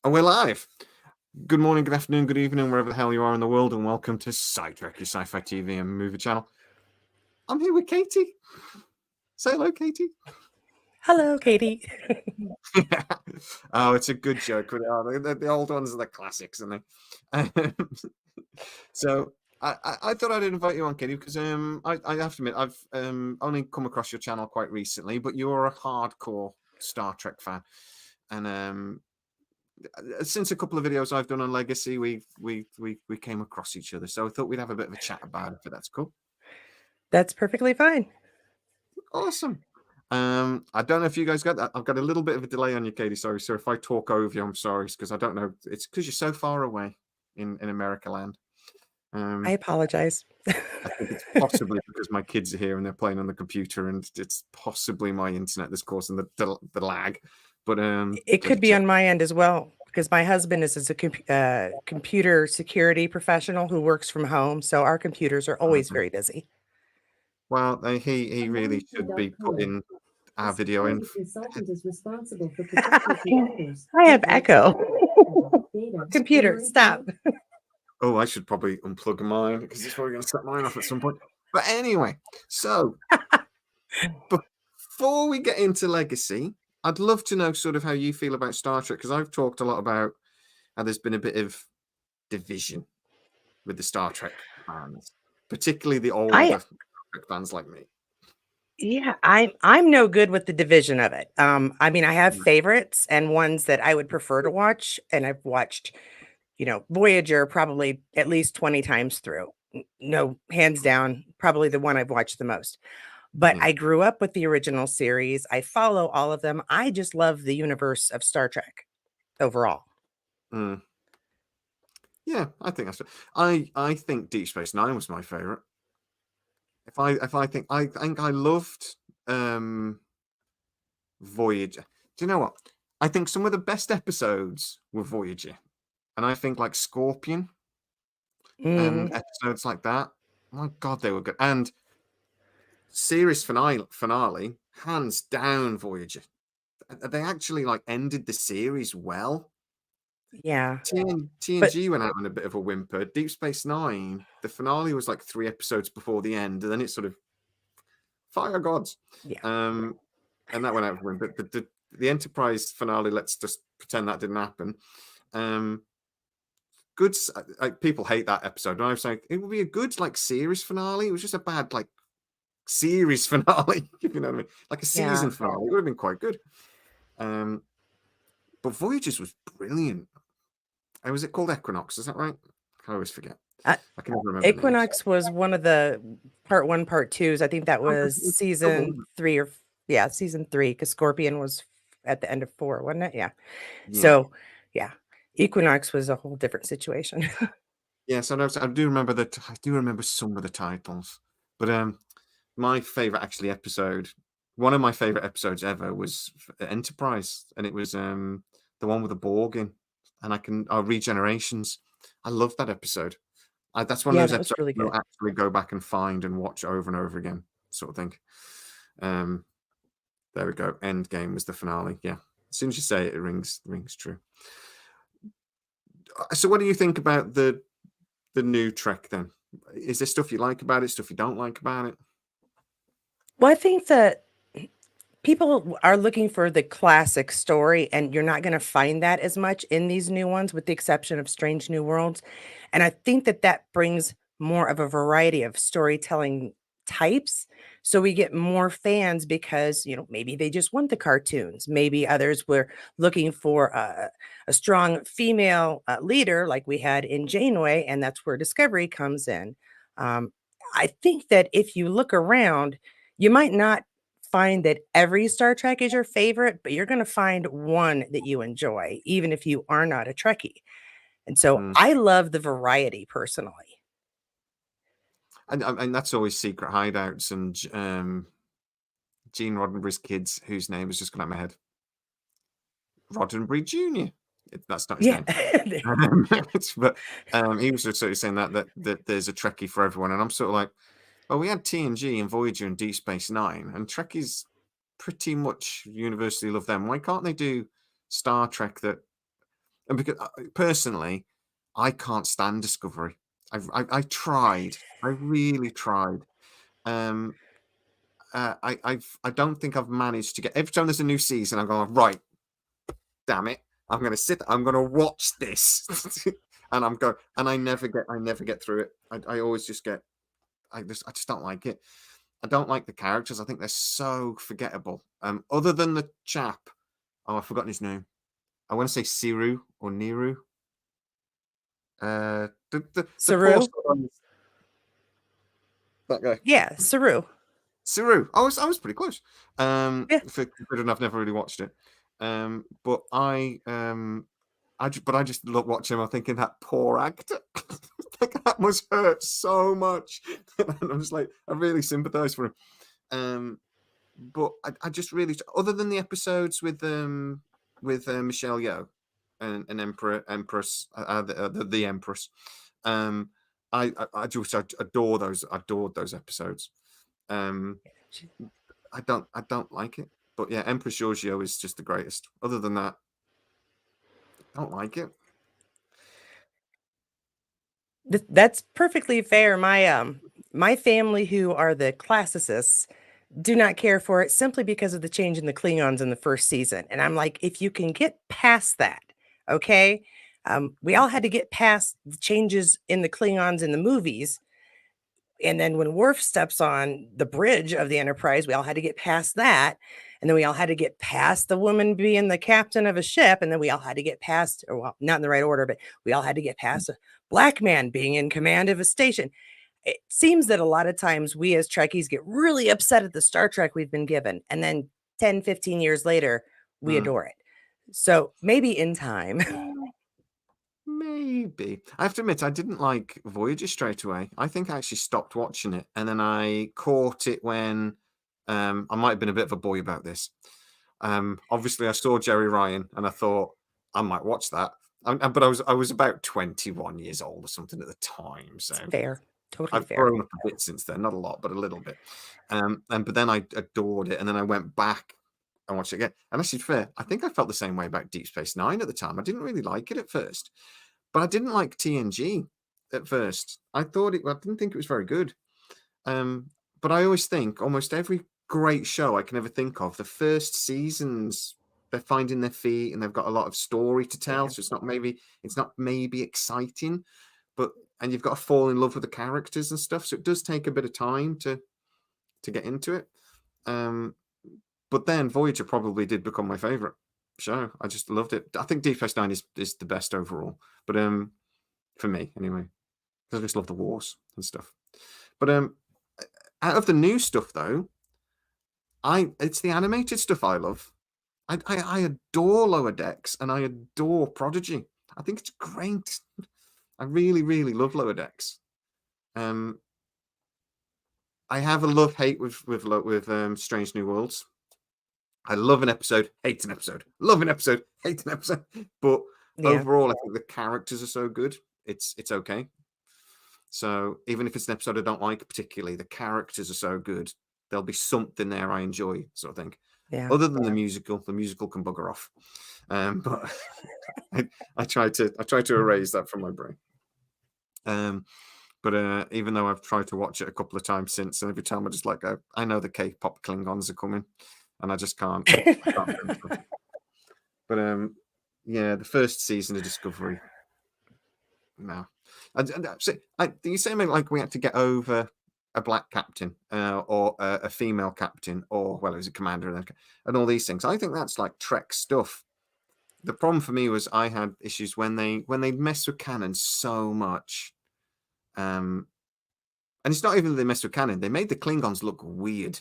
And we're live. Good morning, good afternoon, good evening, wherever the hell you are in the world, and welcome to Sidetrack, your sci-fi TV and movie channel. I'm here with Katie. Say hello, Katie. Hello, Katie. Oh, it's a good joke. The old ones are the classics, aren't they? So I thought I'd invite you on, Katie, because I have to admit I've only come across your channel quite recently, but you're a hardcore Star Trek fan, and since a couple of videos I've done on Legacy, we came across each other, so I thought we'd have a bit of a chat about it. But that's cool. That's perfectly fine. Awesome. I don't know if you guys got that. I've got a little bit of a delay on you, Katie. Sorry. So if I talk over you, I'm sorry, because I don't know. It's because you're so far away in America land. I apologize. I think it's possibly because my kids are here and they're playing on the computer, and it's possibly my internet that's causing the lag. But it could be on my end as well, because my husband is a computer security professional who works from home, so our computers are always very busy. Well, he really should be putting our video in. I have echo. Computer, stop. Oh, I should probably unplug mine because it's probably going to set mine off at some point. But anyway, so before we get into Legacy, I'd love to know sort of how you feel about Star Trek, because I've talked a lot about how there's been a bit of division with the Star Trek fans, particularly the older Star Trek fans like me. Yeah, I'm no good with the division of it. I mean, I have favorites and ones that I would prefer to watch, and I've watched, Voyager probably at least 20 times through. No, hands down, probably the one I've watched the most. But I grew up with the original series. I follow all of them. I just love the universe of Star Trek overall. Yeah, I think that's. I think Deep Space Nine was my favorite. If I think I loved Voyager. Do you know what? I think some of the best episodes were Voyager, and I think like Scorpion and episodes like that. My God, they were good. And series finale, hands down, Voyager. They actually like ended the series well. Yeah. TNG went out on a bit of a whimper. Deep Space Nine, the finale was like 3 episodes before the end, and then it sort of fire gods. Yeah. And that went out of a whimper. But the Enterprise finale, let's just pretend that didn't happen. Good. People hate that episode. And I was like, it would be a good like series finale. It was just a bad like series finale, if you know what I mean, like a season finale. It would have been quite good. But Voyager's was brilliant. Was it called Equinox? Is that right? I always forget. I can never remember. Equinox was one of the part 1, part 2s. I think that was season 3 season 3, because Scorpion was at the end of 4, wasn't it? Yeah. So Equinox was a whole different situation. So I do remember that. I do remember some of the titles, but my favorite episode, one of my favorite episodes ever, was Enterprise, and it was the one with the Borg in, and Regenerations. I love that episode. That's one of those episodes really you'll actually go back and find and watch over and over again, sort of thing. There we go. Endgame was the finale. Yeah, as soon as you say it, it rings true. So, what do you think about the new Trek then? Is there stuff you like about it, stuff you don't like about it? Well, I think that people are looking for the classic story, and you're not going to find that as much in these new ones, with the exception of Strange New Worlds. And I think that brings more of a variety of storytelling types. So we get more fans because, maybe they just want the cartoons. Maybe others were looking for a strong female leader like we had in Janeway, and that's where Discovery comes in. I think that if you look around, you might not find that every Star Trek is your favorite, but you're going to find one that you enjoy, even if you are not a Trekkie. And so I love the variety personally. And that's always Secret Hideouts and Gene Roddenberry's kids, whose name has just gone out of my head. Roddenberry Jr. That's not his name. But he was sort of saying that there's a Trekkie for everyone. And I'm sort of like, well, we had TNG and Voyager and Deep Space Nine, and Trekkies pretty much universally love them. Why can't they do Star Trek that And because personally, I can't stand Discovery. I tried. I really tried. Um, I don't think I've managed to get. Every time there's a new season, I'm going, right, damn it, I'm going to sit. I'm going to watch this, and I never get through it. I always just get. I just don't like it. I don't like the characters. I think they're so forgettable. Other than the chap, oh, I've forgotten his name. I want to say Siru or Niru. The poor Saru? son, that guy. Yeah, Saru. Siru. I was pretty close. Yeah. For considering I've never really watched it. But I just look watch him. I'm thinking that poor actor. Like, that must hurt so much. And I'm just like, I really sympathise for him. But I just really, other than the episodes with Michelle Yeoh and Empress, the Empress, I just adored those episodes. I don't like it, but yeah, Empress Giorgio is just the greatest. Other than that, I don't like it. That's perfectly fair. My family, who are the classicists, do not care for it simply because of the change in the Klingons in the first season. And I'm like, if you can get past that, okay? We all had to get past the changes in the Klingons in the movies. And then when Worf steps on the bridge of the Enterprise, we all had to get past that. And then we all had to get past the woman being the captain of a ship. And then we all had to get past, or well, not in the right order, but we all had to get past a black man being in command of a station. It seems that a lot of times we as Trekkies get really upset at the Star Trek we've been given. And then 10, 15 years later, we adore it. So maybe in time. Maybe. I have to admit, I didn't like Voyager straight away. I think I actually stopped watching it, and then I caught it when I might have been a bit of a boy about this. Obviously, I saw Jerry Ryan, and I thought I might watch that. But I was about 21 years old or something at the time, so Fair. Totally I've fair. grown up a bit since then. Not a lot, but a little bit. But then I adored it, and then I went back and watched it again. And actually, fair, I think I felt the same way about Deep Space Nine at the time. I didn't really like it at first, but I didn't like TNG at first. I didn't think it was very good. But I always think almost every great show I can ever think of, the first seasons, they're finding their feet and they've got a lot of story to tell. Yeah. So it's not maybe exciting, and you've got to fall in love with the characters and stuff. So it does take a bit of time to get into it. But then Voyager probably did become my favorite show. I just loved it. I think Deep Space Nine is the best overall, but for me anyway, because I just love the wars and stuff. But out of the new stuff though, it's the animated stuff I love. I adore Lower Decks and I adore Prodigy. I think it's great. I really, really love Lower Decks. I have a love-hate with Strange New Worlds. I love an episode, hate an episode. Love an episode, hate an episode. But overall, I think the characters are so good. It's okay. So even if it's an episode I don't like particularly, the characters are so good. There'll be something there I enjoy, sort of thing. Yeah. Other than the musical can bugger off. But I try to erase that from my brain. But even though I've tried to watch it a couple of times since, and every time I just go, I know the K-pop Klingons are coming, and I just can't. But yeah, the first season of Discovery. No, you say like we had to get over a black captain or a female captain, or well, it was a commander and all these things. I think that's like Trek stuff. The problem for me was I had issues when they mess with canon so much. And it's not even that they messed with canon; they made the Klingons look weird.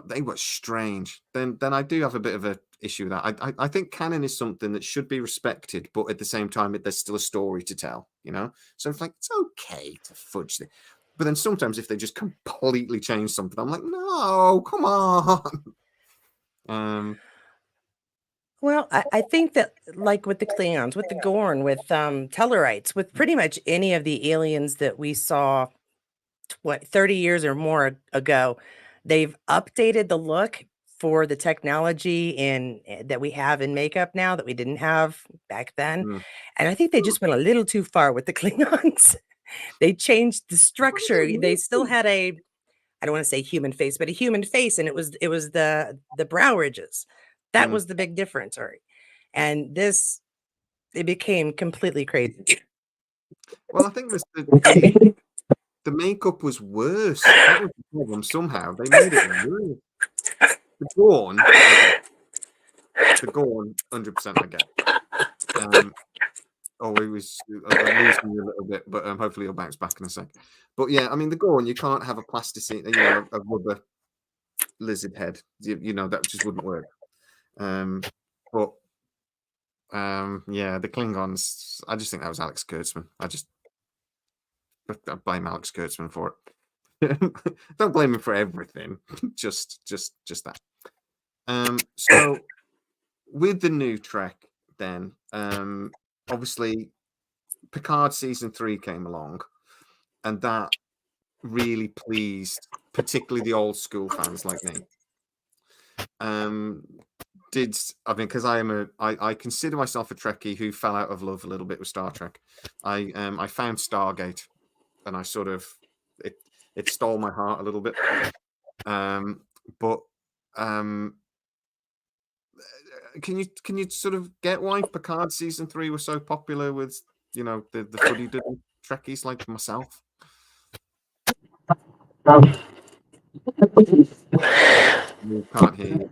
They were strange. Then I do have a bit of an issue with that. I think canon is something that should be respected, but at the same time, there's still a story to tell. So it's like it's okay to fudge it, but then sometimes if they just completely change something, I'm like, no, come on. Well, I think that like with the Klingons, with the Gorn, with Tellarites, with pretty much any of the aliens that we saw 30 years or more ago, they've updated the look for the technology in that we have in makeup now that we didn't have back then. Mm. And I think they just went a little too far with the Klingons. They changed the What did structure. they They still do? had a, I don't want to say human face, but a human face, and it was the brow ridges. That Mm. was the big difference, Ari. And this, it became completely crazy. Well, I think the makeup was worse. That was the problem. Somehow they made it worse. The Gorn, I get. The Gorn, 100%, I get. Oh, I'm losing you a little bit, but hopefully he'll bounce back in a sec. But yeah, I mean, the Gorn, you can't have a plasticine, a rubber lizard head. That just wouldn't work. But yeah, the Klingons, I just think that was Alex Kurtzman. I blame Alex Kurtzman for it. Don't blame him for everything. just that. So with the new Trek, then obviously Picard season 3 came along, and that really pleased particularly the old school fans like me. Because I consider myself a Trekkie who fell out of love a little bit with Star Trek. I found Stargate, and I sort of it stole my heart a little bit. But can you sort of get why Picard season 3 was so popular with the fuddy-duddy Trekkies like myself? We can't hear you.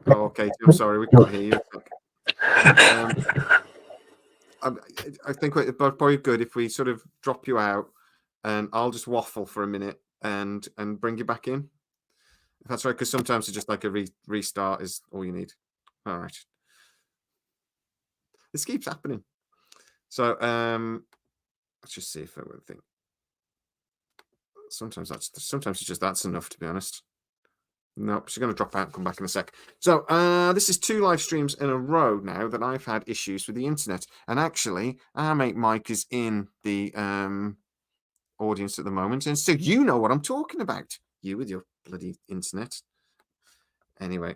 Oh, okay. I'm sorry, we can't hear you. I think it's probably good if we sort of drop you out, and I'll just waffle for a minute and bring you back in. If that's right, because sometimes it's just like a restart is all you need. All right. This keeps happening. So let's just see if I would think. Sometimes it's just that's enough, to be honest. Nope, she's going to drop out and come back in a sec. So this is 2 live streams in a row now that I've had issues with the internet. And actually, our mate Mike is in the audience at the moment. And so you know what I'm talking about. You with your bloody internet. Anyway.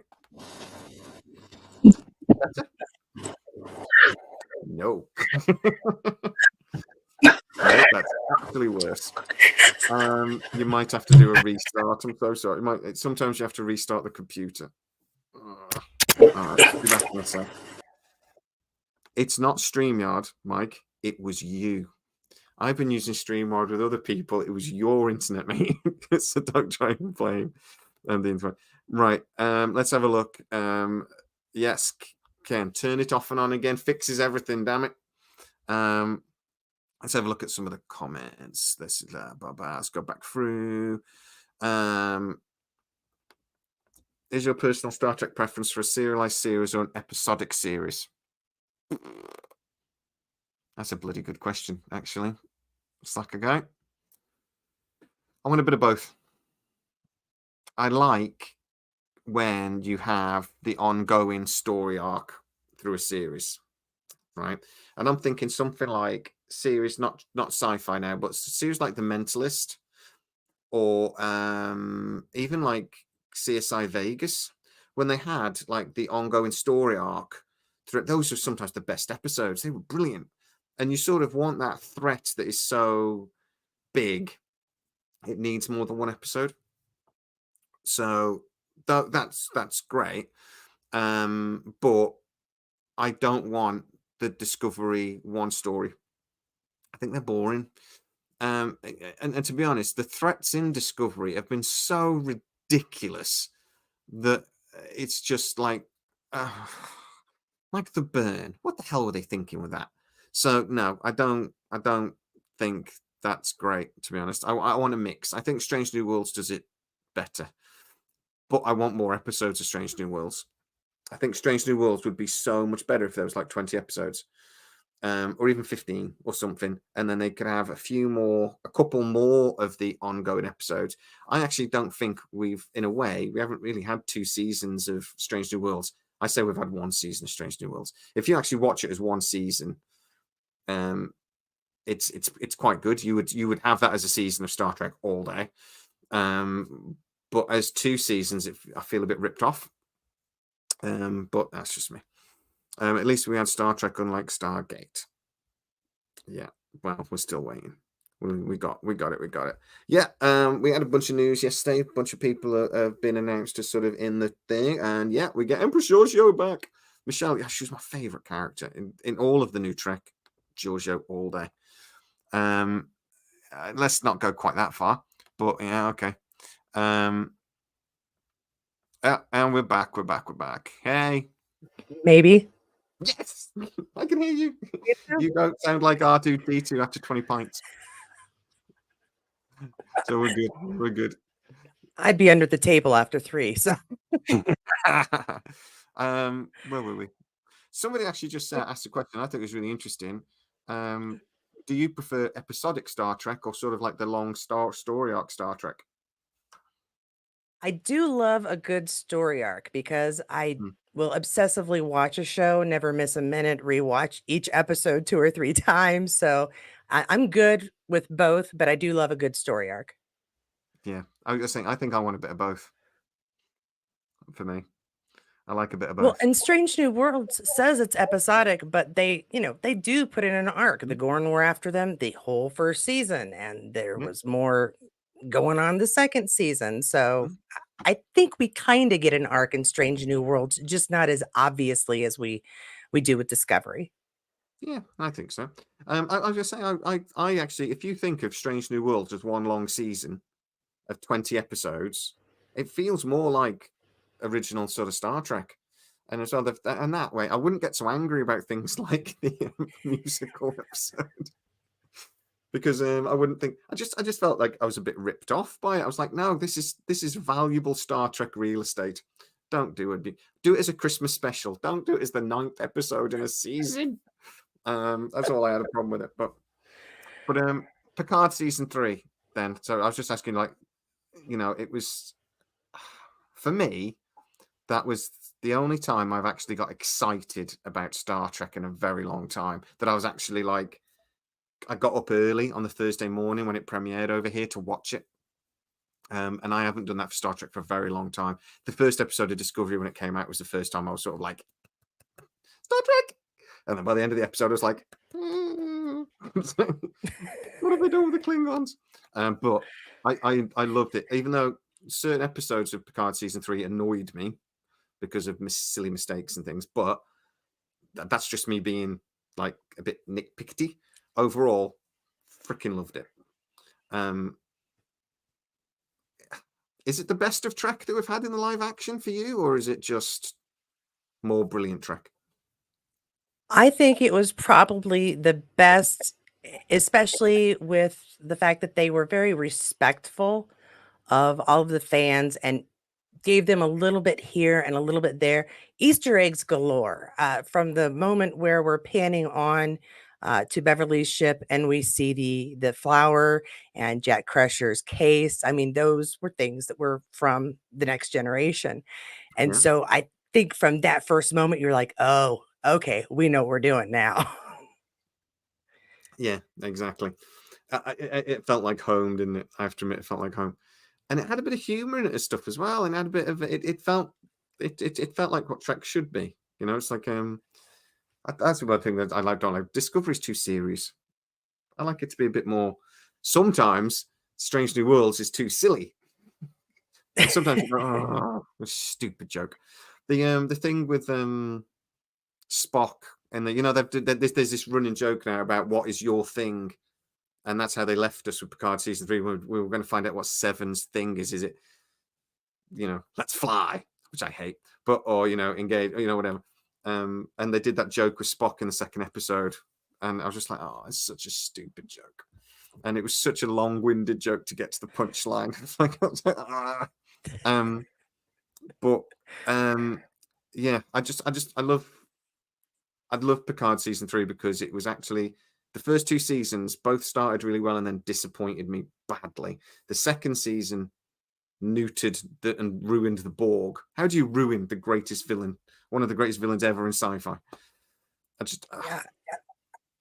Better? No. No, that's actually worse. You might have to do a restart. I'm so sorry. Sometimes you have to restart the computer. All right, be back in a sec. It's not StreamYard, Mike. It was you. I've been using StreamYard with other people. It was your internet, mate. So don't try and blame the internet. Right. Let's have a look. Yes, Ken, turn it off and on again. Fixes everything. Damn it. Let's have a look at some of the comments. Let's go back through. Is your personal Star Trek preference for a serialized series or an episodic series? That's a bloody good question, actually. Slacker guy. I want a bit of both. I like when you have the ongoing story arc through a series, right? And I'm thinking something like series, not sci-fi now, but series like The Mentalist, or even like CSI Vegas, when they had like the ongoing story arc through. Those are sometimes the best episodes. They were brilliant, and you sort of want that threat that is so big it needs more than one episode. So that's great, but I don't want the Discovery one story. I think they're boring. And to be honest, the threats in Discovery have been so ridiculous that it's just like the burn. What the hell were they thinking with that? So no, I don't think that's great, to be honest. I want a mix. I think Strange New Worlds does it better, but I want more episodes of Strange New Worlds. I think Strange New Worlds would be so much better if there was like 20 episodes. Or even 15 or something, and then they could have a couple more of the ongoing episodes. I actually don't think we haven't really had 2 seasons of Strange New Worlds. I say we've had 1 season of Strange New Worlds. If you actually watch it as 1 season, it's quite good. You would have that as a season of Star Trek all day. But as 2 seasons, I feel a bit ripped off. But that's just me. At least we had Star Trek, unlike Stargate. Yeah, well, we're still waiting. We got it. Yeah, we had a bunch of news yesterday. A bunch of people have been announced as sort of in the thing, and yeah, we get Empress Giorgio back. Michelle, yeah, she was my favorite character in all of the new Trek. Giorgio all day. Let's not go quite that far, but yeah, okay. And we're back. Hey, Maybe. yes, I can hear you. You know? You don't sound like R2D2 after 20 pints. So we're good. I'd be under the table after 3. So Where were we? Somebody actually just asked a question I think was really interesting. Do you prefer episodic Star Trek or sort of like the long story arc Star Trek? I do love a good story arc because I Hmm. will obsessively watch a show, never miss a minute, rewatch each episode 2 or 3 times. So I'm good with both, but I do love a good story arc. Yeah, I was just saying, I think I want a bit of both for me. I like a bit of Well, both. and Strange New Worlds says it's episodic, but they do put in an arc. The Mhm. Gorn were after them the whole first season, and there Yeah. was more going on the second season. So Mhm. I think we kind of get an arc in Strange New Worlds, just not as obviously as we do with Discovery. Yeah, I think so. I was just saying, I actually, if you think of Strange New Worlds as one long season of 20 episodes, it feels more like original sort of Star Trek. And as well, and that way, I wouldn't get so angry about things like the musical episode because I wouldn't think. I just felt like I was a bit ripped off by it. I was like, no, this is valuable Star Trek real estate. Don't do it. Do it as a Christmas special. Don't do it as the 9th episode in a season. That's all I had a problem with it. But Picard season 3. Then, so I was just asking, like, it was for me. That was the only time I've actually got excited about Star Trek in a very long time. That I was actually like, I got up early on the Thursday morning when it premiered over here to watch it. And I haven't done that for Star Trek for a very long time. The first episode of Discovery when it came out was the first time I was sort of like, Star Trek. And then by the end of the episode, I was like, what have they done with the Klingons? But I loved it, even though certain episodes of Picard season 3 annoyed me because of silly mistakes and things. But that's just me being like a bit nitpicky. Overall, freaking loved it. Is it the best of Trek that we've had in the live action for you, or is it just more brilliant Trek? I think it was probably the best, especially with the fact that they were very respectful of all of the fans and gave them a little bit here and a little bit there. Easter eggs galore. From the moment where we're panning on to Beverly's ship and we see the flower and Jack Crusher's case. I mean, those were things that were from the Next Generation. And Yeah, so I think from that first moment, you're like, oh, okay, we know what we're doing now. yeah, exactly. It felt like home, didn't it? I have to admit, it felt like home, and it had a bit of humor in it and stuff as well, and had a bit of it. It felt like what Trek should be. It's like that's one thing that I like. Don't like Discovery's too serious. I like it to be a bit more. Sometimes Strange New Worlds is too silly. And sometimes you go, oh, a stupid joke. The thing with Spock and there's this running joke now about what is your thing, and that's how they left us with Picard season 3. We were going to find out what Seven's thing is. Is it let's fly, which I hate, but or engage, whatever. And they did that joke with Spock in the second episode, and I was just like, oh, it's such a stupid joke, and it was such a long-winded joke to get to the punchline. I was like, ah. But yeah, I love Picard season 3 because it was actually the first 2 seasons both started really well and then disappointed me badly. The second season neutered and ruined the Borg. How do you ruin the greatest villain, one of the greatest villains ever in sci-fi? I just Yeah.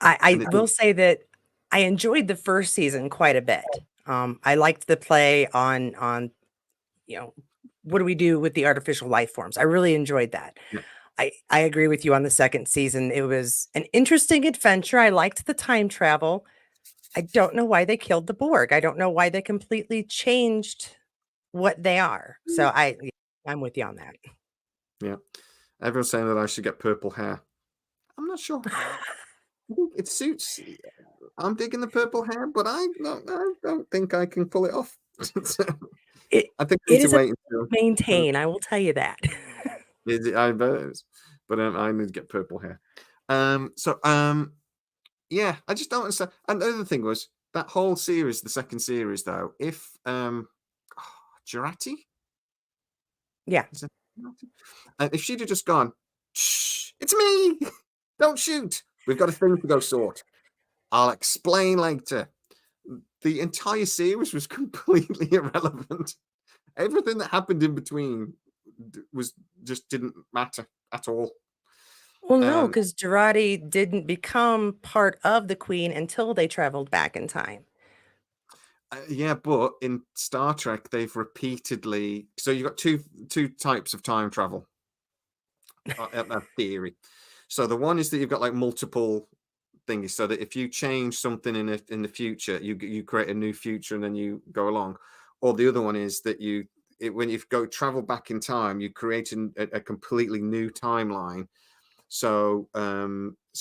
and I it will say that I enjoyed the first season quite a bit. I liked the play on you know what do we do with the artificial life forms? I really enjoyed that. Yeah. I agree with you on the second season. It was an interesting adventure. I liked the time travel. I don't know why they killed the Borg. I don't know why they completely changed what they are. So I'm with you on that. Yeah. Everyone's saying that I should get purple hair. I'm not sure. I think it suits. I'm digging the purple hair, but I don't think I can pull it off. So, It I think I it need to is a wait until. maintain, I will tell you that. I bet it is. But I need to get purple hair. Yeah, I just don't understand. And the other thing was that whole series, the second series, though, if Jurati, Yeah. is that Jurati? If she'd have just gone, shh, it's me, don't shoot. We've got a thing to go sort. I'll explain later. The entire series was completely irrelevant. Everything that happened in between was just didn't matter at all. Well, no, because Girardi didn't become part of the Queen until they traveled back in time. Yeah, but in Star Trek, they've repeatedly. So you've got two types of time travel. Theory. So the one is that you've got like multiple things, so that if you change something in the future, you create a new future and then you go along. Or the other one is that when you go travel back in time, you create a completely new timeline. So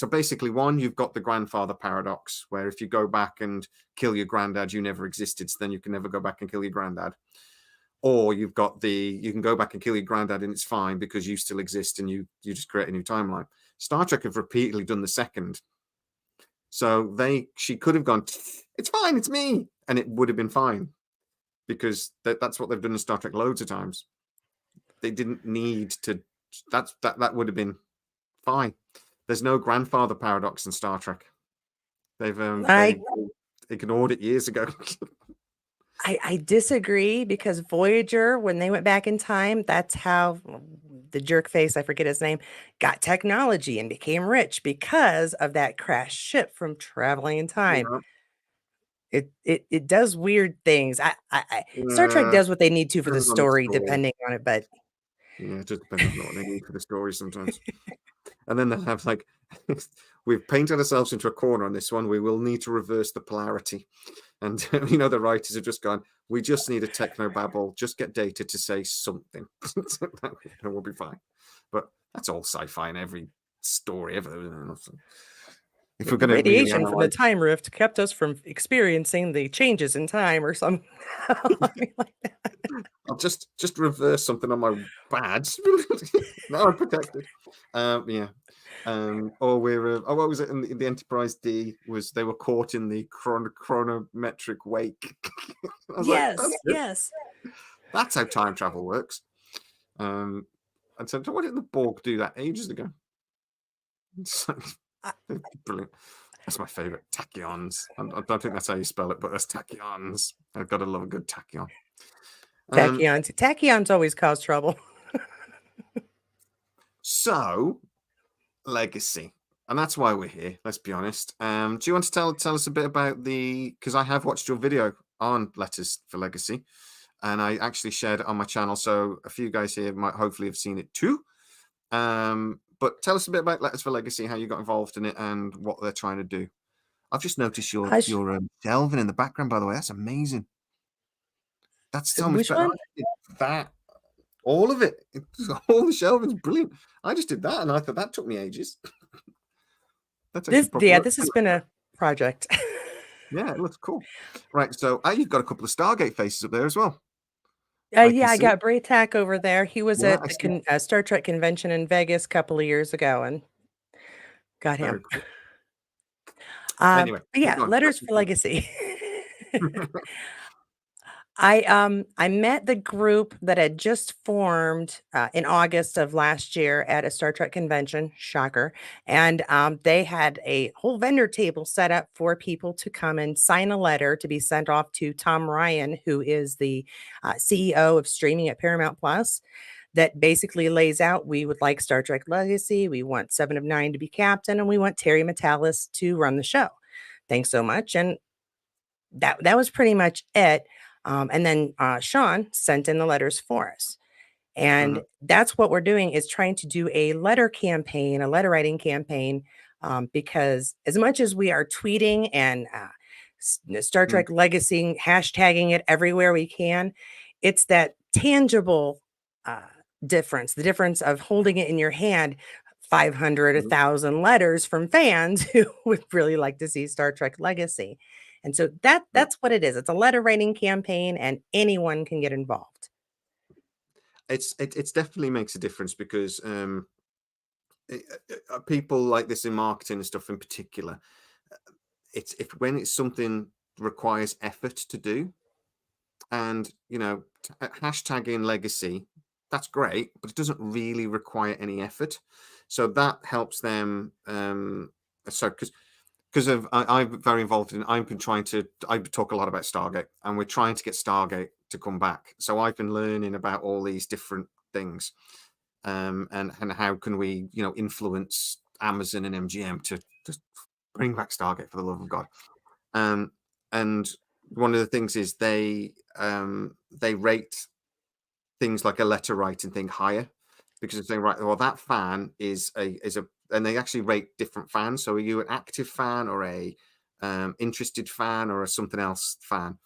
basically, one, you've got the grandfather paradox, where if you go back and kill your granddad, you never existed, so then you can never go back and kill your granddad. Or you've got you can go back and kill your granddad and it's fine because you still exist and you just create a new timeline. Star Trek have repeatedly done the second. So she could have gone, it's fine, it's me, and it would have been fine, because that's what they've done in Star Trek loads of times. They didn't need to. That would have been fine. There's no grandfather paradox in Star Trek. They've they ignored it years ago. I disagree, because Voyager, when they went back in time, that's how the jerk face, I forget his name, got technology and became rich because of that crashed ship from traveling in time. Yeah. It does weird things. Star Trek does what they need to for the story, depending on it, but yeah, it just depends on what they need for the story sometimes. And then they'll have like, we've painted ourselves into a corner on this one. We will need to reverse the polarity. And the writers have just gone, we just need a techno babble. Just get Data to say something. And we'll be fine. But that's all sci-fi in every story ever. If we're going to radiation from the time rift kept us from experiencing the changes in time or something like that. I'll just reverse something on my badge. Now I'm protected. Yeah. Or what was it in the Enterprise D? Was they were caught in the chronometric wake. Yes, yes. That's how time travel works. And so why didn't the Borg do that ages ago? Brilliant. That's my favorite. Tachyons. I don't think that's how you spell it, but that's tachyons. I've got to love a good tachyon. Tachyons always cause trouble. So, legacy, and that's why we're here. Let's be honest. Do you want to tell us a bit about because I have watched your video on Letters for Legacy, and I actually shared it on my channel, so a few guys here might hopefully have seen it too. But tell us a bit about Letters for Legacy, how you got involved in it, and what they're trying to do. I've just noticed your shelving in the background, by the way. That's amazing. That's so much better. That all of it, all the shelving's brilliant. I just did that, and I thought that took me ages. This has been a project. Yeah, it looks cool. Right, so you've got a couple of Stargate faces up there as well. I got Braytak over there. He was at the Star Trek convention in Vegas a couple of years ago, and got him. Cool. Anyway, Letters for Legacy. I met the group that had just formed in August of last year at a Star Trek convention. Shocker. And they had a whole vendor table set up for people to come and sign a letter to be sent off to Tom Ryan, who is the CEO of streaming at Paramount Plus, that basically lays out, we would like Star Trek Legacy, we want 7 of 9 to be captain, and we want Terry Matalas to run the show. Thanks so much. And that was pretty much it. And then Sean sent in the letters for us. And Mhm. that's what we're doing, is trying to do a letter campaign, a letter writing campaign, because as much as we are tweeting and Star Mm. Trek Legacy, hashtagging it everywhere we can, it's that tangible uh, difference, the difference of holding it in your hand, 500, Mhm. 1,000 letters from fans who would really like to see Star Trek Legacy. And so Yeah. that's what it is. It's a letter writing campaign, and anyone can get involved. It's definitely makes a difference because people like this in marketing and stuff in particular, it's if when it's something requires effort to do, and hashtagging legacy, that's great, but it doesn't really require any effort. So that helps them. So because I'm very involved in, I've been trying to, I talk a lot about Stargate, and we're trying to get Stargate to come back. So I've been learning about all these different things, and how can we, influence Amazon and MGM to bring back Stargate, for the love of God. And one of the things is they rate things like a letter writing thing higher, because it's saying, right, well, that fan is a and they actually rate different fans. So are you an active fan, or a interested fan, or a something else fan?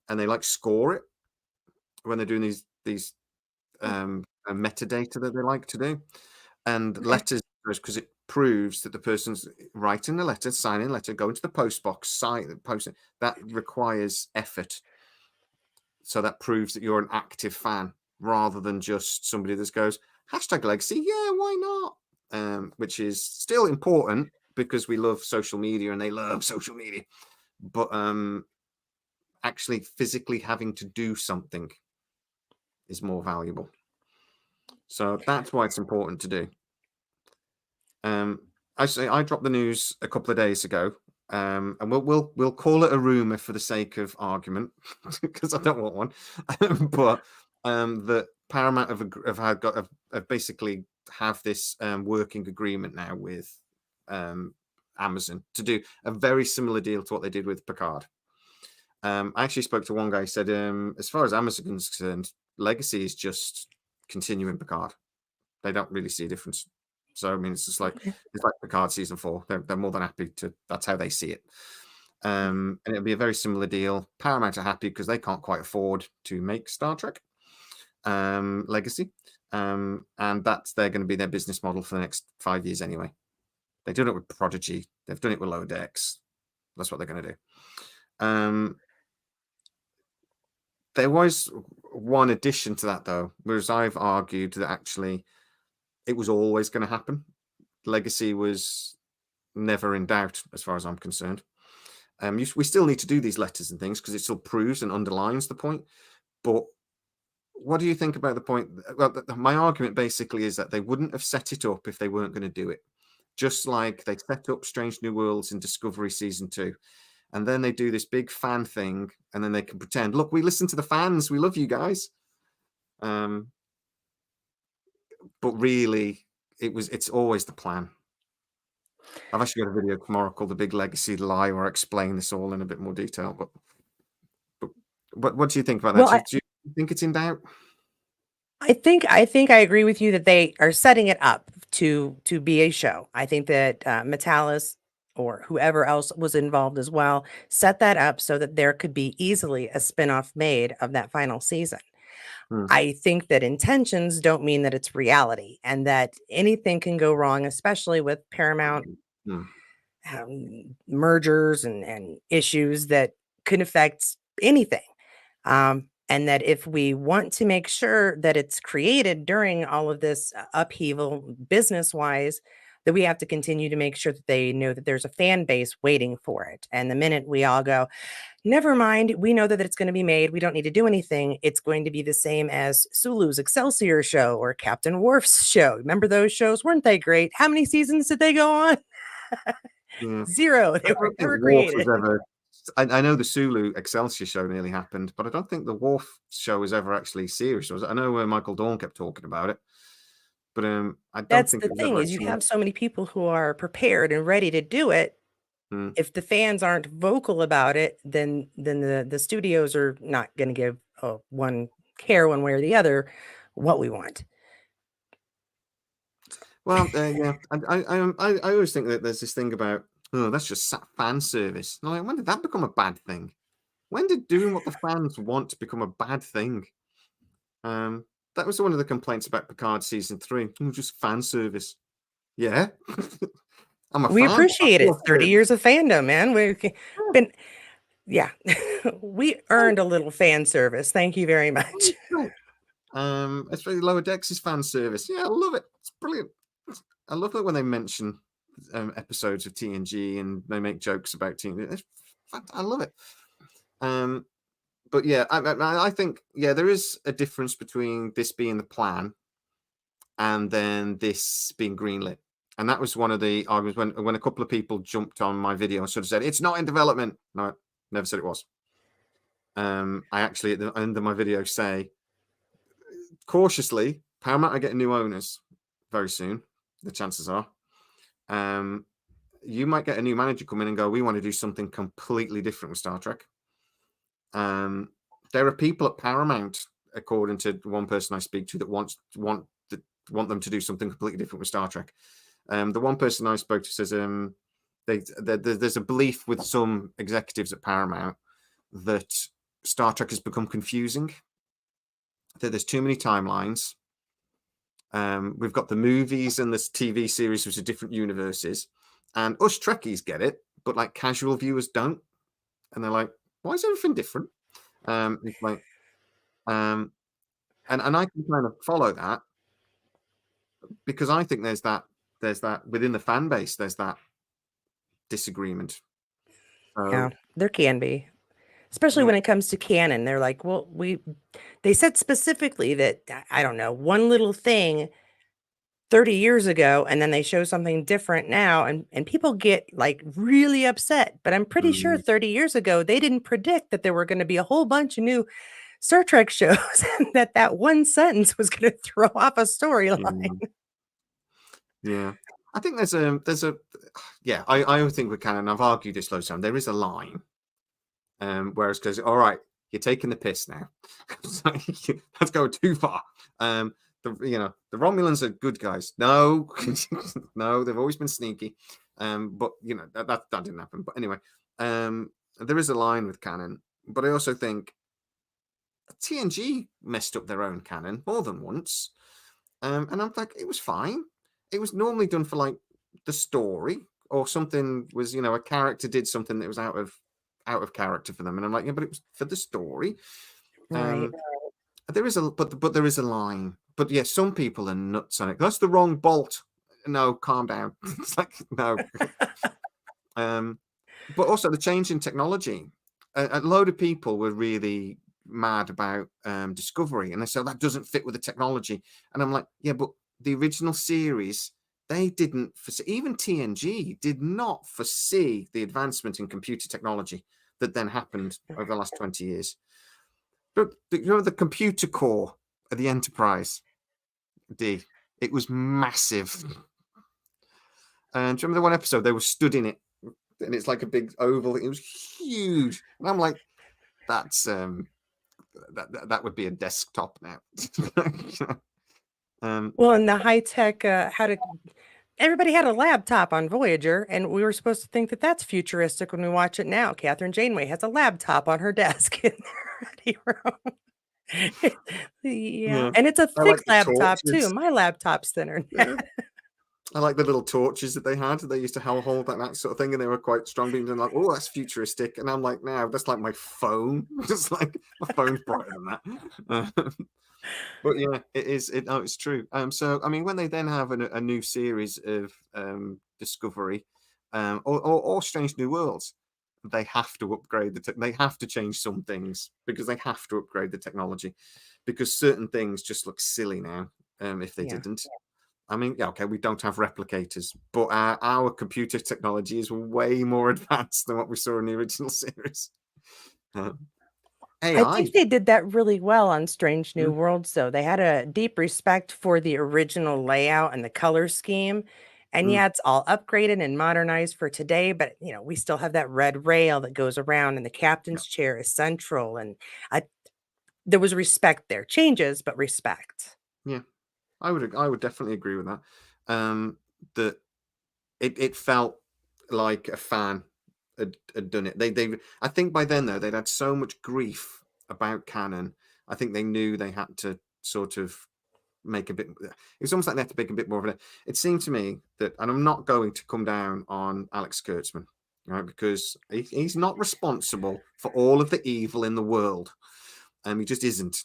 And they like score it when they're doing these metadata that they like to do. And Okay. letters, because it proves that the person's writing the letter, signing the letter, going to the post box, sign, post it. That requires effort. So that proves that you're an active fan, rather than just somebody that goes hashtag legacy, yeah, why not? Which is still important, because we love social media and they love social media, but actually physically having to do something is more valuable. So that's why it's important to do. I dropped the news a couple of days ago, and we'll call it a rumor for the sake of argument, because I don't want one. But that Paramount have basically have this working agreement now with Amazon to do a very similar deal to what they did with Picard. I actually spoke to one guy who said, as far as Amazon is concerned, Legacy is just continuing Picard. They don't really see a difference. So I mean, it's like Picard season 4. They're more than happy to. That's how they see it. And it'll be a very similar deal. Paramount are happy because they can't quite afford to make Star Trek Legacy, and they're going to be their business model for the next 5 years anyway. They've done it with Prodigy. They've done it with Lower Decks. That's what they're going to do. There was one addition to that, though, whereas I've argued that actually it was always going to happen. Legacy was never in doubt, as far as I'm concerned. We still need to do these letters and things, because it still proves and underlines the point. But what do you think about the point? Well, my argument basically is that they wouldn't have set it up if they weren't going to do it. Just like they set up Strange New Worlds in Discovery season 2, and then they do this big fan thing, and then they can pretend, look, we listen to the fans, we love you guys. But really, it's always the plan. I've actually got a video tomorrow called "The Big Legacy Lie," where I explain this all in a bit more detail. But what do you think about that? Well, Do you think it's in doubt? I think I agree with you that they are setting it up to be a show. I think that Metalis or whoever else was involved as well set that up so that there could be easily a spinoff made of that final season. Hmm. I think that intentions don't mean that it's reality, and that anything can go wrong, especially with Paramount Hmm. mergers and issues that could affect anything. And that if we want to make sure that it's created during all of this upheaval business wise, that we have to continue to make sure that they know that there's a fan base waiting for it. And the minute we all go, never mind, we know that it's going to be made, we don't need to do anything, it's going to be the same as Sulu's Excelsior show or Captain Worf's show. Remember those shows? Weren't they great? How many seasons did they go on? Yeah. 0. I They were don't think never Worf was created. ever. I know the Sulu Excelsior show nearly happened, but I don't think the Worf show was ever actually serious. Was it? I know Michael Dorn kept talking about it, but I don't That's think the it was thing, ever is you actually. have so many people who are prepared and ready to do it. Hmm. If the fans aren't vocal about it, then the studios are not going to give one care one way or the other what we want. Well, yeah, I always think that there's this thing about, oh, that's just fan service. And I'm like, when did that become a bad thing? When did doing what the fans want become a bad thing? That was one of the complaints about Picard season 3. Oh, just fan service. Yeah, I'm a We fan. appreciate it. 30 years of fandom, man. We've been, yeah, we earned a little fan service. Thank you very much. Right. Especially Lower Decks is fan service. Yeah, I love it. It's brilliant. I love it when they mention episodes of TNG and they make jokes about TNG. I love it. But yeah, I think, yeah, there is a difference between this being the plan and then this being greenlit. And that was one of the arguments when a couple of people jumped on my video and sort of said, it's not in development. No, never said it was. I actually, at the end of my video, say, cautiously, Paramount are getting new owners very soon. The chances are. You might get a new manager come in and go, we want to do something completely different with Star Trek. There are people at Paramount, according to one person I speak to, that want them to do something completely different with Star Trek. The one person I spoke to says there's a belief with some executives at Paramount that Star Trek has become confusing, that there's too many timelines. We've got the movies and this TV series, which are different universes, and us Trekkies get it, but like casual viewers don't, and they're like, why is everything different? It's like, and I can kind of follow that, because I think there's that within the fan base, there's that disagreement. Yeah, there can be, especially when it comes to Canon. They're like, well, they said specifically that, I don't know, one little thing 30 years ago, and then they show something different now, and people get like really upset. But I'm pretty sure 30 years ago, they didn't predict that there were going to be a whole bunch of new Star Trek shows and that one sentence was going to throw off a storyline. Yeah. I think there's a yeah, I think with Canon, I've argued this loads of time, there is a line. Whereas goes, all right, you're taking the piss now. Let's go too far. The Romulans are good guys. No, no, they've always been sneaky. But that didn't happen. But anyway, there is a line with Canon, but I also think TNG messed up their own canon more than once. And I'm like, it was fine. It was normally done for like the story, or something was, a character did something that was out of character for them. And I'm like, yeah, but it was for the story. Right. There is but there is a line. But yeah, some people are nuts on it. That's the wrong bolt. No, calm down. It's like, no. But also the change in technology. A load of people were really mad about Discovery, and they said that doesn't fit with the technology. And I'm like, yeah, but the original series, they didn't foresee, even TNG did not foresee the advancement in computer technology that then happened over the last 20 years. But the computer core of the Enterprise D, it was massive. And do you remember the one episode they were stood in it, and it's like a big oval? It was huge, and I'm like, that's that would be a desktop now. Well, and the high tech, everybody had a laptop on Voyager, and we were supposed to think that that's futuristic when we watch it now. Catherine Janeway has a laptop on her desk in the ready room. Yeah, and it's a thick laptop too. My laptop's thinner. Yeah. I like the little torches that they had. They used to hold that sort of thing, and they were quite strong beams. And like, oh, that's futuristic. And I'm like, no, that's like my phone. Just like my phone's brighter than that. But yeah, it is. It's true. So I mean, when they then have a new series of Discovery, or Strange New Worlds, they have to upgrade they have to change some things, because they have to upgrade the technology, because certain things just look silly now if they didn't. I mean, yeah, okay, we don't have replicators, but our computer technology is way more advanced than what we saw in the original series. AI. I think they did that really well on Strange New Worlds, though. They had a deep respect for the original layout and the color scheme. And yeah, it's all upgraded and modernized for today, but we still have that red rail that goes around, and the captain's chair is central. And there was respect there. Changes, but respect. Yeah, I would definitely agree with that. That it felt like a fan had done it. They I think by then though they'd had so much grief about Canon. I think they knew they had to sort of make a bit. It was almost like they had to make a bit more of it. It seemed to me that, and I'm not going to come down on Alex Kurtzman, right? Because he's not responsible for all of the evil in the world, and he just isn't.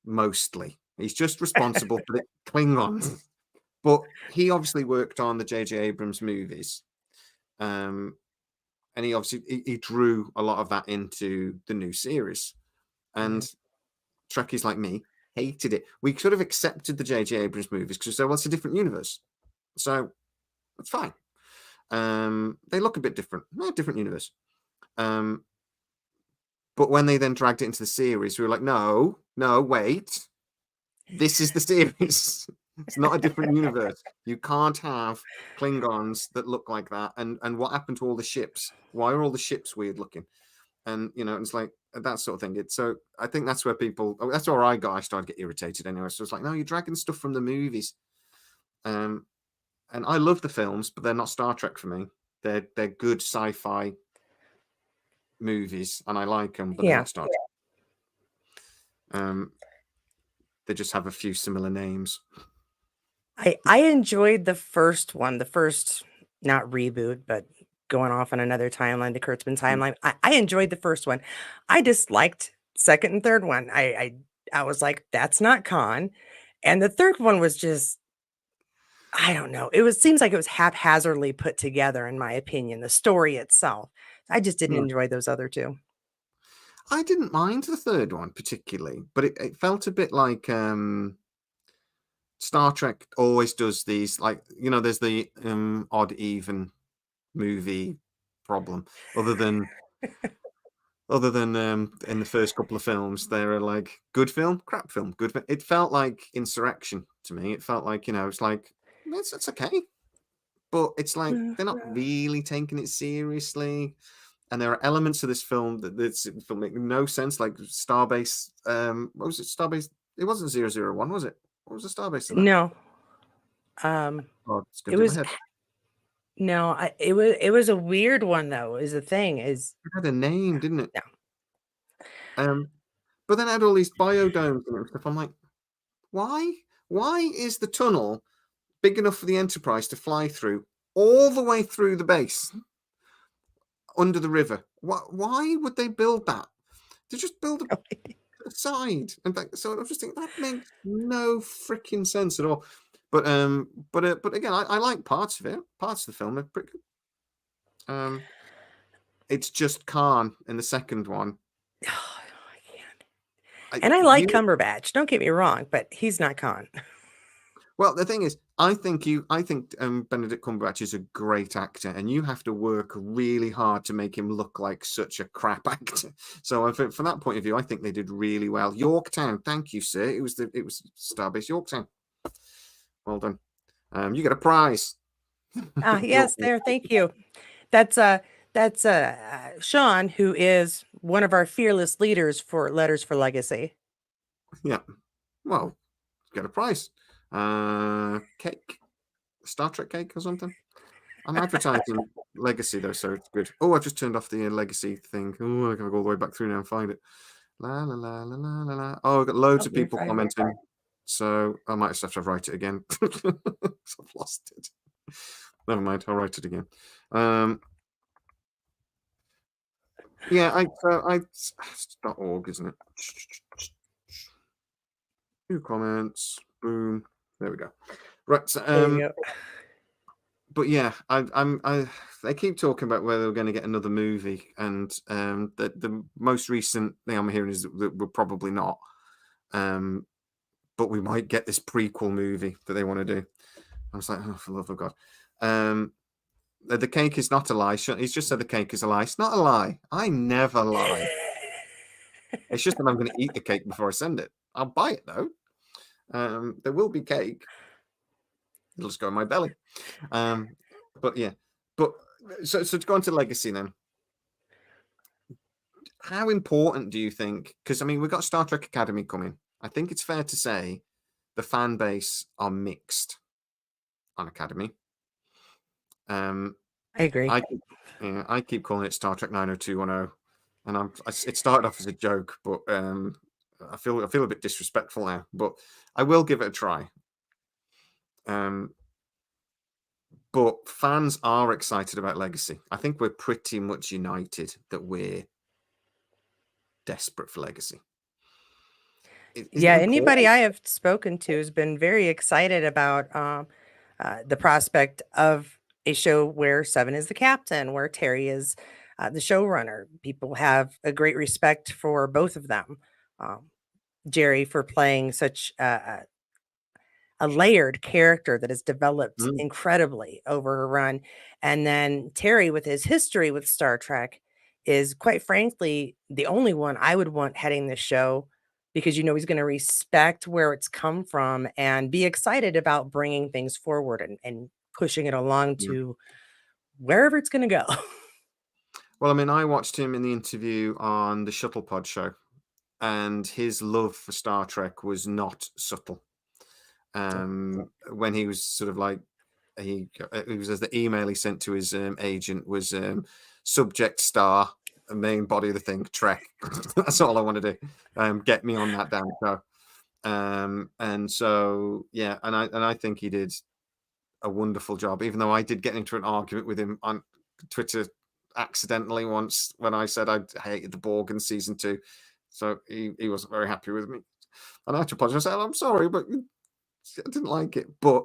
Mostly, he's just responsible for the Klingons. But he obviously worked on the J.J. Abrams movies, and he obviously he drew a lot of that into the new series. And Mhm. Trekkies like me hated it. We sort of accepted the J.J. Abrams movies because we said, well, it's a different universe, so it's fine. They look a bit different, different universe. But when they then dragged it into the series, we were like, no, wait, this is the series. It's not a different universe. You can't have Klingons that look like that. And what happened to all the ships? Why are all the ships weird looking? And it's like that sort of thing. So I think that's where that's where I started to get irritated anyway. So it's like, no, you're dragging stuff from the movies. And I love the films, but they're not Star Trek for me. They're good sci-fi movies, and I like them, but they're Yeah. not Star Trek. They just have a few similar names. I enjoyed the first one, the first, not reboot, but going off on another timeline, the Kurtzman timeline. I enjoyed the first one. I disliked second and third one. I was like, that's not Khan. And the third one was just, I don't know. Seems like it was haphazardly put together, in my opinion, the story itself. I just didn't Yeah. enjoy those other two. I didn't mind the third one particularly, but it felt a bit like Star Trek always does these, like, there's the odd even movie problem. Other than in the first couple of films, they're like good film, crap film, good film. It felt like Insurrection to me. It felt like, it's like it's okay, but it's like they're not really taking it seriously. And there are elements of this film that's film make no sense, like Starbase. What was it? Starbase. It wasn't 001, was it? What was the Starbase in that? No. Oh, it's It going through my was head. no, it was a weird one though, is the thing is It had a name, didn't it? no. But then it had all these biodomes and stuff. I'm like, why? Why is the tunnel big enough for the Enterprise to fly through all the way through the base under the river? Why would they build that? To just build a side. In fact, so I was just thinking that makes no freaking sense at all. But again, I like parts of it. Parts of the film are pretty good. It's just Khan in the second one. Oh, I can't. And I like Cumberbatch, don't get me wrong, but he's not Khan. Well, the thing is, I think Benedict Cumberbatch is a great actor, and you have to work really hard to make him look like such a crap actor. So, from that point of view, I think they did really well. Yorktown, thank you, sir. It was Starbase Yorktown. Well done. You get a prize. Yes, there, thank you. That's Sean, who is one of our fearless leaders for Letters for Legacy. Yeah. Well, get a prize. Cake, Star Trek cake or something. I'm advertising Legacy though, so it's good. Oh, I've just turned off the Legacy thing. Oh, I gotta go all the way back through now and find it. La la la la la la la. Oh, I've got loads of you're people fine. commenting, so I might just have to write it again. I've lost it. Never mind, I'll write it again. Yeah, it's .org, isn't it? New comments. Boom. There we go. Right. So, There you go. but yeah, they keep talking about whether we're going to get another movie, and the most recent thing I'm hearing is that we're probably not. But we might get this prequel movie that they want to do. I was like, oh, for the love of God. The cake is not a lie. He's just said the cake is a lie. It's not a lie. I never lie. It's just that I'm going to eat the cake before I send it. I'll buy it though. There will be cake. It'll just go in my belly. But yeah. But so to go on to Legacy then. How important do you think? Because I mean, we've got Star Trek Academy coming. I think it's fair to say the fan base are mixed on Academy. I agree. I keep calling it Star Trek 90210, and it started off as a joke, but I feel a bit disrespectful now, but I will give it a try. But fans are excited about Legacy. I think we're pretty much united that we're desperate for Legacy. Yeah, anybody I have spoken to has been very excited about the prospect of a show where Seven is the captain, where Terry is the showrunner. People have a great respect for both of them. Jerry for playing such a layered character that has developed incredibly over a run. And then Terry, with his history with Star Trek, is quite frankly the only one I would want heading the show because he's going to respect where it's come from and be excited about bringing things forward and pushing it along to wherever it's going to go. Well, I mean, I watched him in the interview on the Shuttle Pod show, and his love for Star Trek was not subtle. When he was sort of like, he was, as the email he sent to his agent was subject star, main body of the thing, Trek. That's all I want to do. Get me on that damn show. And so, yeah, and I think he did a wonderful job, even though I did get into an argument with him on Twitter accidentally once when I said I hated the Borg in season 2. So he wasn't very happy with me. And I had to apologize. I said, I'm sorry, but I didn't like it. But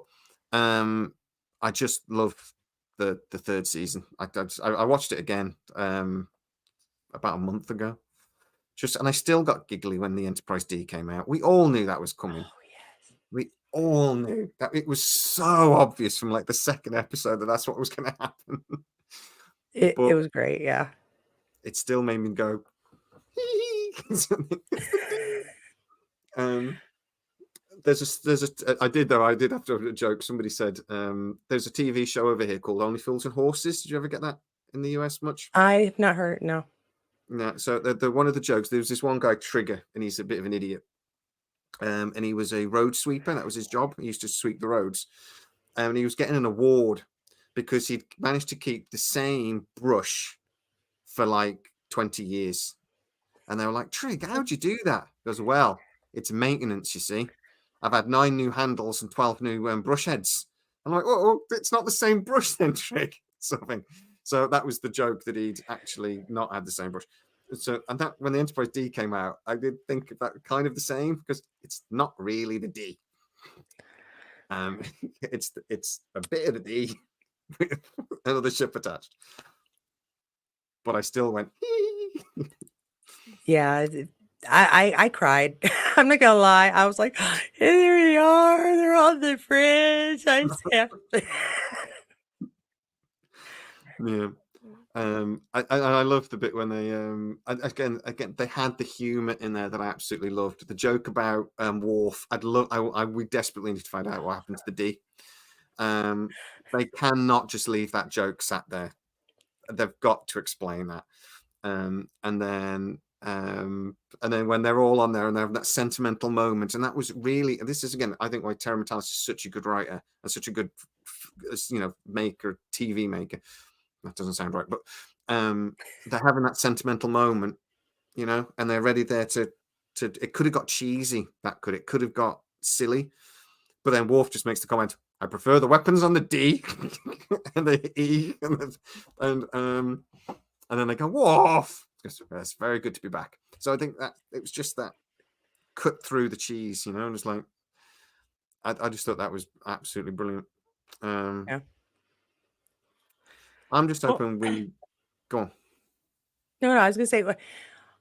I just love the third season. I watched it again about a month ago. And I still got giggly when the Enterprise D came out. We all knew that was coming. Oh, yes. We all knew that. It was so obvious from like the second episode that that's what was going to happen. It was great, yeah. It still made me go. I did have to have a joke. Somebody said there's a TV show over here called Only Fools and Horses. Did you ever get that in the US much? I've not heard, no. No. So the one of the jokes, there was this one guy, Trigger, and he's a bit of an idiot. And he was a road sweeper. That was his job. He used to sweep the roads. And he was getting an award because he'd managed to keep the same brush for like 20 years. And they were like, Trig, how'd you do that? He goes, well, it's maintenance, you see. I've had 9 new handles and 12 new brush heads. I'm like, oh, it's not the same brush then, Trig. Something. So that was the joke, that he'd actually not had the same brush. So, and that when the Enterprise D came out, I did think of that kind of the same, because it's not really the D. It's a bit of the D with another ship attached. But I still went. Yeah, I cried. I'm not gonna lie. I was like, here they are. They're on the fridge. Yeah. I love the bit when they again they had the humor in there that I absolutely loved. The joke about Worf. We desperately need to find out what happened to the D. They cannot just leave that joke sat there. They've got to explain that. And then when they're all on there and they have that sentimental moment, and that was really, this is again, I think, why Terry Matalas is such a good writer and such a good maker, TV maker. That doesn't sound right, but they're having that sentimental moment, and they're ready there to it could have got cheesy, it could have got silly, but then Worf just makes the comment, I prefer the weapons on the D and the E, and then they go, Worf. It's very good to be back. So I think that it was just that cut through the cheese, and it's like, I just thought that was absolutely brilliant. Yeah. I'm just hoping we go on. No, I was gonna say,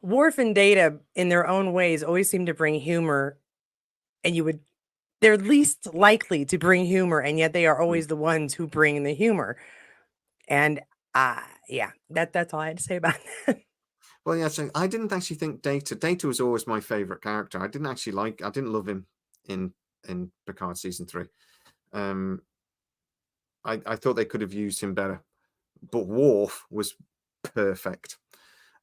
Worf and Data, in their own ways, always seem to bring humor, and they're least likely to bring humor, and yet they are always the ones who bring the humor. And yeah, that's all I had to say about that. Well, yeah, so I didn't actually think Data was always my favorite character. I didn't love him in Picard season 3. I thought they could have used him better, but Worf was perfect.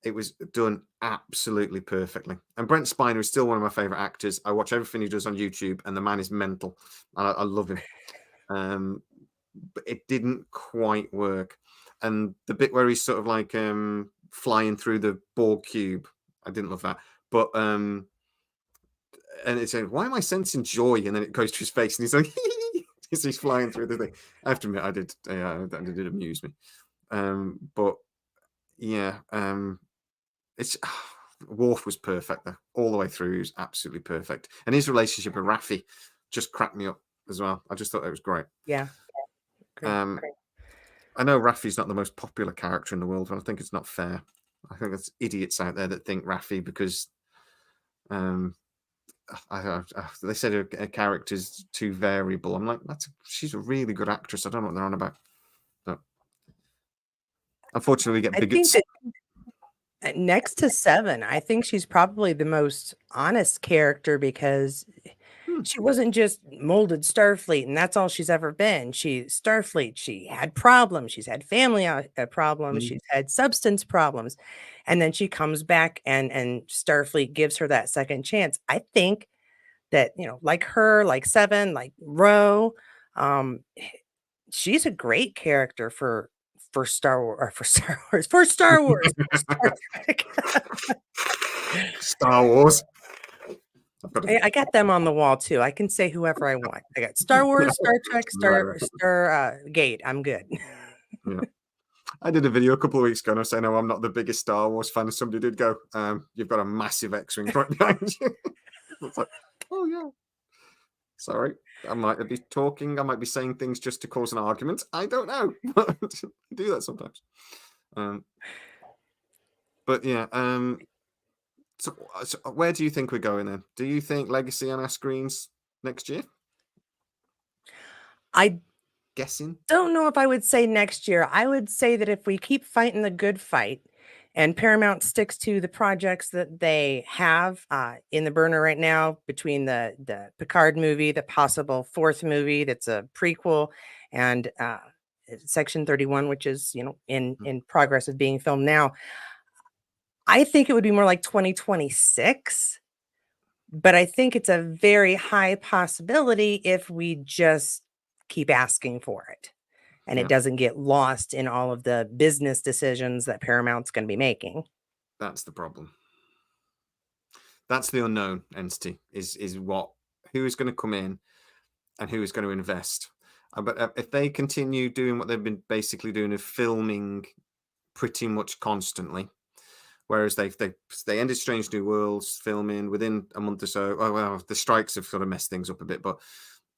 it was done absolutely perfectly. And Brent Spiner is still one of my favorite actors. I watch everything he does on YouTube, and the man is mental. I love him. But it didn't quite work. And the bit where he's sort of like flying through the Borg cube, I didn't love that. But and it's saying, why am I sensing joy? And then it goes to his face, and he's like, he's flying through the thing. I have to admit, that did amuse me. But yeah, it's Worf was perfect there all the way through. He was absolutely perfect, and his relationship with Raffi just cracked me up as well. I just thought it was great. Yeah. Great. I know Raffi's not the most popular character in the world, but I think it's not fair. I think there's idiots out there that think Raffi because they said her character's too variable. I'm like, she's a really good actress. I don't know what they're on about. But unfortunately, we get bigots. I think that next to Seven, I think she's probably the most honest character because she wasn't just molded Starfleet and that's all she's ever been. She's Starfleet. She had problems. She's had family problems. She's had substance problems. And then she comes back and Starfleet gives her that second chance. I think that, like her, like Seven, like Ro, she's a great character for Star Wars, or for Star Wars, for Star Wars, for Star Trek. Star Wars. I got them on the wall too. I can say whoever I want. I got Star Wars, Star Trek, Star Gate. I'm good. Yeah. I did a video a couple of weeks ago and I was saying, I'm not the biggest Star Wars fan. And somebody did go, you've got a massive X-Wing right behind you. It's like, oh yeah. Sorry. I might be talking. I might be saying things just to cause an argument. I don't know. I do that sometimes. But yeah. So where do you think we're going then? Do you think Legacy on our screens next year? I guessing. Don't know if I would say next year. I would say that if we keep fighting the good fight and Paramount sticks to the projects that they have in the burner right now, between the Picard movie, the possible fourth movie that's a prequel, and Section 31, which is in progress of being filmed now, I think it would be more like 2026. But I think it's a very high possibility if we just keep asking for it and it doesn't get lost in all of the business decisions that Paramount's going to be making. That's the problem. That's the unknown entity is who is going to come in and who is going to invest. But if they continue doing what they've been basically doing of filming pretty much constantly, whereas they ended Strange New Worlds filming within a month or so. Oh well, the strikes have sort of messed things up a bit, but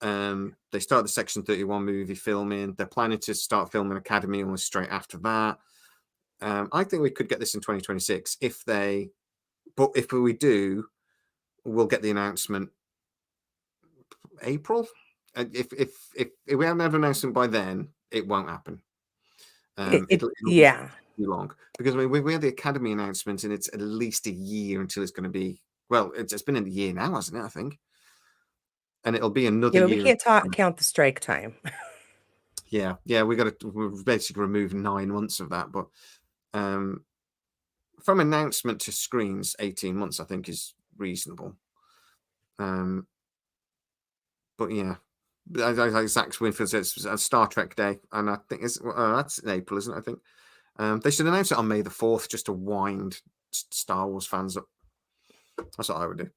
they started the Section 31 movie filming. They're planning to start filming Academy almost straight after that. I think we could get this in 2026 but if we do, we'll get the announcement April. If we haven't had an announcement by then, it won't happen. It'll yeah. Too long, because we had the Academy announcement and it's at least a year until it's going to be, well, it's been in a year now, hasn't it? I think, and it'll be another year. We can't count the strike time. yeah, we basically remove 9 months of that, but from announcement to screens, 18 months I think is reasonable. But yeah, like Zach Winfield says, it's a Star Trek Day, and I think that's in April, isn't it? I think. They should announce it on May the 4th just to wind Star Wars fans up. That's what I would do.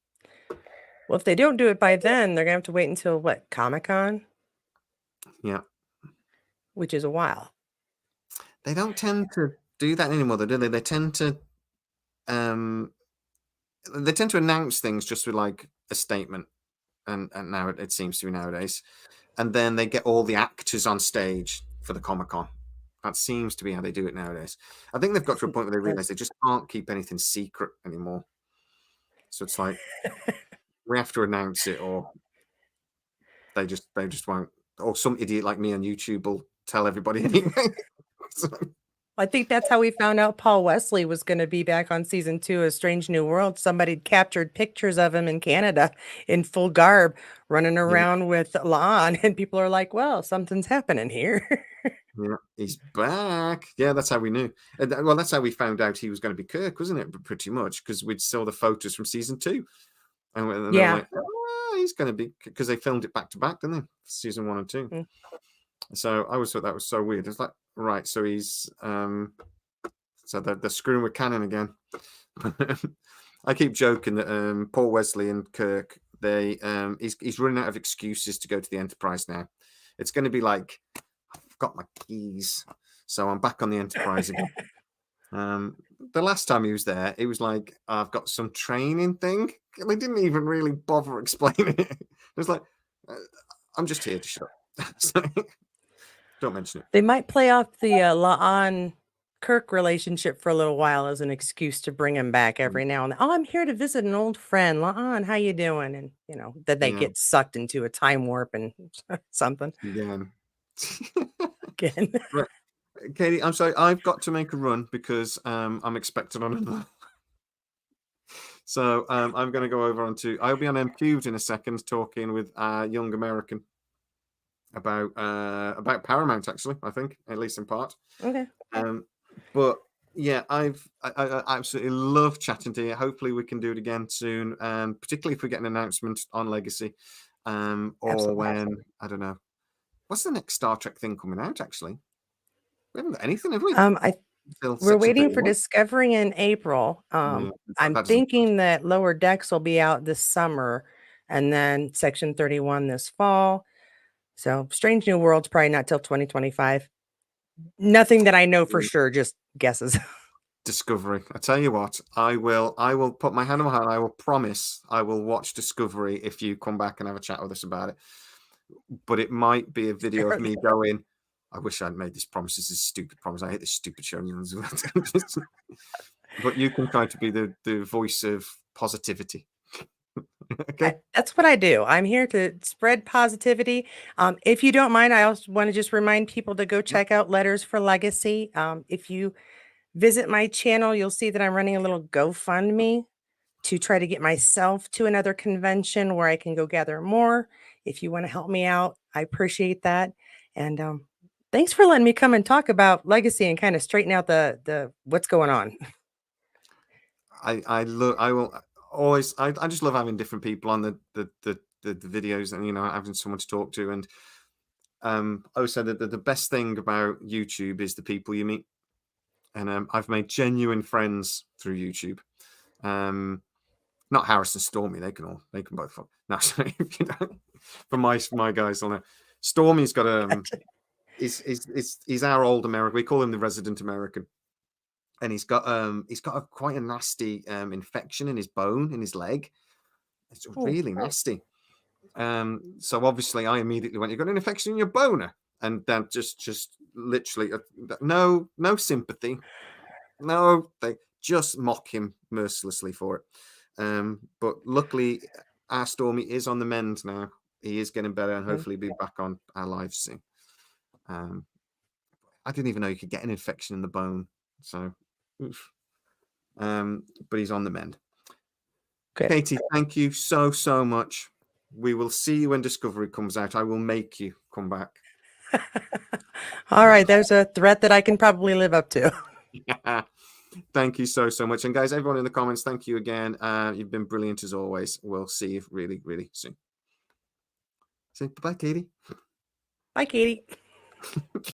Well, if they don't do it by then, they're going to have to wait until what, Comic-Con? Yeah. Which is a while. They don't tend to do that anymore, though, do they? They tend to announce things just with like a statement, and now it seems to be nowadays. And then they get all the actors on stage for the Comic-Con. That seems to be how they do it nowadays. I think they've got to a point where they realize they just can't keep anything secret anymore. So it's like we have to announce it, or they just won't. Or some idiot like me on YouTube will tell everybody anyway. So. I think that's how we found out Paul Wesley was going to be back on season 2 of Strange New World. Somebody captured pictures of him in Canada in full garb running around with Lon, and people are like, well, something's happening here. Yeah, he's back. Yeah, that's how we knew. Well, that's how we found out he was going to be Kirk, wasn't it? Pretty much, because we saw the photos from season 2, and they were Yeah. like, "Oh, he's going to be," because they filmed it back to back, didn't they? Season 1 and 2. Mm. So I always thought that was so weird. It's like, right, so he's so they're screwing with Canon again. I keep joking that Paul Wesley and Kirk, he's running out of excuses to go to the Enterprise now. It's going to be like, I've got my keys, so I'm back on the Enterprise again. The last time he was there, it was like, I've got some training thing. They didn't even really bother explaining it. It was like, I'm just here to shut up. Don't mention it. They might play off the La'an Kirk relationship for a little while as an excuse to bring him back every now and then. Oh, I'm here to visit an old friend. La'an, how you doing? And then they get sucked into a time warp and something. Again. Right. Katie, I'm sorry, I've got to make a run because I'm expected on another. So I'm going to go over onto. I'll be on MQ'd in a second, talking with a young American about Paramount. Actually, I think, at least in part. Okay. But yeah, I absolutely love chatting to you. Hopefully, we can do it again soon, particularly if we get an announcement on Legacy, or Absolutely. when I don't know. What's the next Star Trek thing coming out? Actually, we haven't got anything, have we? We're waiting for Discovery in April. I'm thinking that Lower Decks will be out this summer, and then Section 31 this fall. So Strange New Worlds probably not till 2025. Nothing that I know for sure, just guesses. Discovery. I tell you what, I will put my hand on my heart. I will promise I will watch Discovery if you come back and have a chat with us about it. But it might be a video of me going, I wish I'd made this promise. This is a stupid promise. I hate this stupid show. But you can try to be the voice of positivity. Okay. That's what I do. I'm here to spread positivity. If you don't mind, I also want to just remind people to go check out Letters for Legacy. If you visit my channel, you'll see that I'm running a little GoFundMe to try to get myself to another convention where I can go gather more. If you want to help me out, I appreciate that. And thanks for letting me come and talk about Legacy and kind of straighten out the what's going on. I just love having different people on the videos, and having someone to talk to. And I always said that the best thing about YouTube is the people you meet. And I've made genuine friends through YouTube. Not Harris and Stormy, they can both fuck. No, sorry, for my guys on there. Stormy's got he's our old American. We call him the resident American. And he's got quite a nasty infection in his bone, in his leg. It's really nasty. So obviously I immediately went, "You've got an infection in your boner," and then just literally no sympathy, no, they just mock him mercilessly for it. But luckily, our Stormy is on the mend now. He is getting better, and hopefully be back on our lives soon. I didn't even know you could get an infection in the bone, so. Oof. But he's on the mend. Okay. Katie, thank you so much. We will see you when Discovery comes out. I will make you come back. All right, there's a threat that I can probably live up to. Thank you so much. And guys, everyone in the comments, thank you again. You've been brilliant as always. We'll see you really soon. Say bye, Katie. Bye, Katie.